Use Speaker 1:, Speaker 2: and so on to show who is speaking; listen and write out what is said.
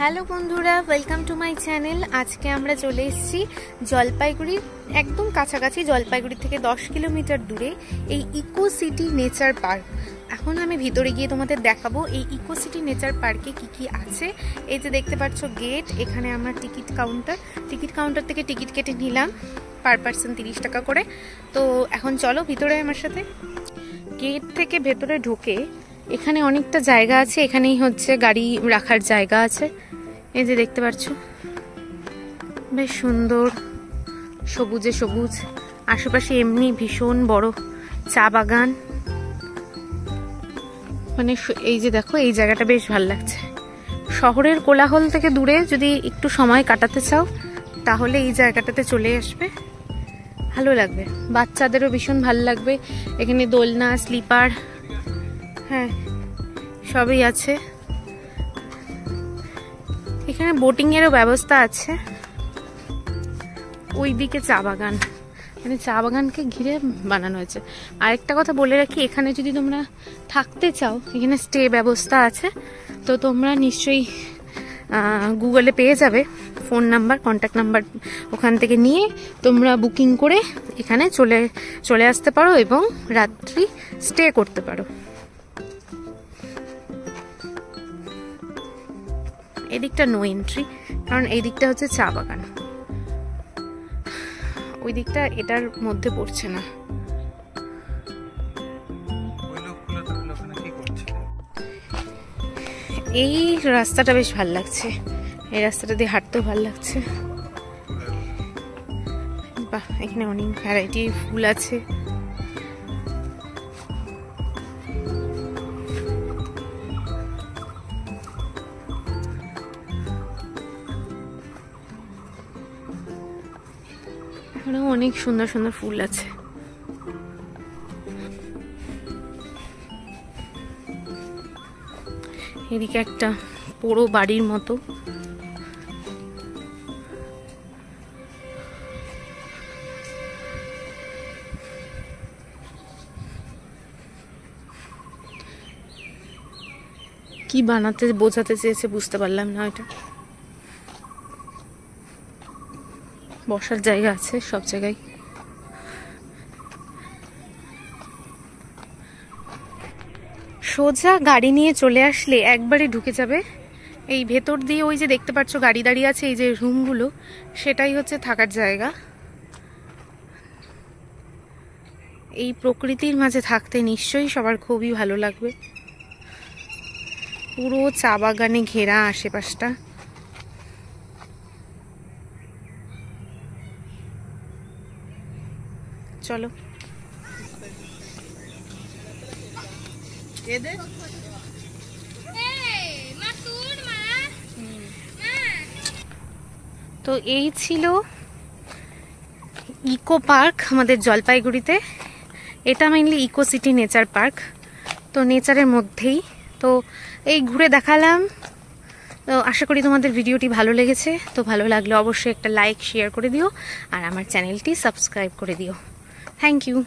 Speaker 1: Hello বন্ধুরা, welcome to my channel. আজকে আমরা চলে এসেছি জলপাইগুড়ির একদম কাছাকাছি, জলপাইগুড়ি থেকে 10 কিলোমিটার দূরে এই ইকো সিটি নেচার পার্ক। এখন আমি ভিতরে গিয়ে তোমাদের দেখাবো এই ইকো সিটি নেচার পার্কে কি কি আছে। এই যে দেখতে পাচ্ছ গেট, এখানে আমার টিকিট কাউন্টার থেকে টিকিট কেটে নিলাম পার পার্সন 30 টাকা করে। তো এখন চলো ভিতরে আমার সাথে। গেট থেকে ভেতরে ঢুকে এখানে অনেকটা জায়গা আছে, এখানেই হচ্ছে গাড়ি রাখার জায়গা আছে। এই যে দেখতে পাচ্ছ বেশ সুন্দর সবুজে সবুজ, আশেপাশে এমনি ভীষণ বড় চা বাগান। মানে এই যে দেখো, এই জায়গাটা বেশ ভালো লাগছে। শহরের কোলাহল থেকে দূরে যদি একটু সময় কাটাতে চাও তাহলে এই জায়গাটাতে চলে আসবে, ভালো লাগবে। বাচ্চাদেরও ভীষণ ভালো লাগবে। এখানে দোলনা, স্লিপার, হ্যাঁ সবই আছে। এখানে বোটিং এরও ব্যবস্থা আছে। ওইদিকে চা বাগান, মানে চা বাগানকে ঘিরে বানানো হয়েছে। আরেকটা কথা বলে রাখি, এখানে যদি তোমরা থাকতে চাও এখানে স্টে ব্যবস্থা আছে। তো তোমরা নিশ্চয়ই গুগলে পেয়ে যাবে ফোন নাম্বার, কন্ট্যাক্ট নাম্বার, ওখান থেকে নিয়ে তোমরা বুকিং করে এখানে চলে আসতে পারো এবং রাত্রি স্টে করতে পারো। এদিকটা নো এন্ট্রি, কারণ এই দিকটা হচ্ছে চা বাগান, ওই দিকটা এটার মধ্যে পড়ছে না। এই রাস্তাটা বেশ ভাল লাগছে, এই রাস্তাটা দিয়ে হাঁটতেও ভাল লাগছে। বাহ, এখানে অনেক ভ্যারাইটি ফুল আছে। এখানেও অনেক সুন্দর সুন্দর ফুল আছে। এদিকে একটা পুরো বাড়ির মতো। কি বানাতে বোঝাতে চেয়েছে বুঝতে পারলাম না। এটা বসার জায়গা আছে সব জায়গায়। সোজা গাড়ি নিয়ে চলে আসলে একবারে ঢুকে যাবে এই ভেতর দিয়ে। ওই যে দেখতে পাচ্ছ গাড়ি দাঁড়িয়ে আছে, এই যে রুমগুলো, সেটাই হচ্ছে থাকার জায়গা। এই প্রকৃতির মাঝে থাকতে নিশ্চয়ই সবার খুবই ভালো লাগবে। পুরো চা বাগানে ঘেরা আশেপাশটা। চলো তো এই ছিল ইকো পার্ক আমাদের জলপাইগুড়িতে। এটা mainly eco city nature park, তো নেচারের মধ্যেই। তো এই ঘুরে দেখালাম। তো আশা করি তোমাদের ভিডিওটি ভালো লেগেছে। তো ভালো লাগলে অবশ্যই একটা লাইক শেয়ার করে দিও আর আমার চ্যানেলটি সাবস্ক্রাইব করে দিও। Thank you.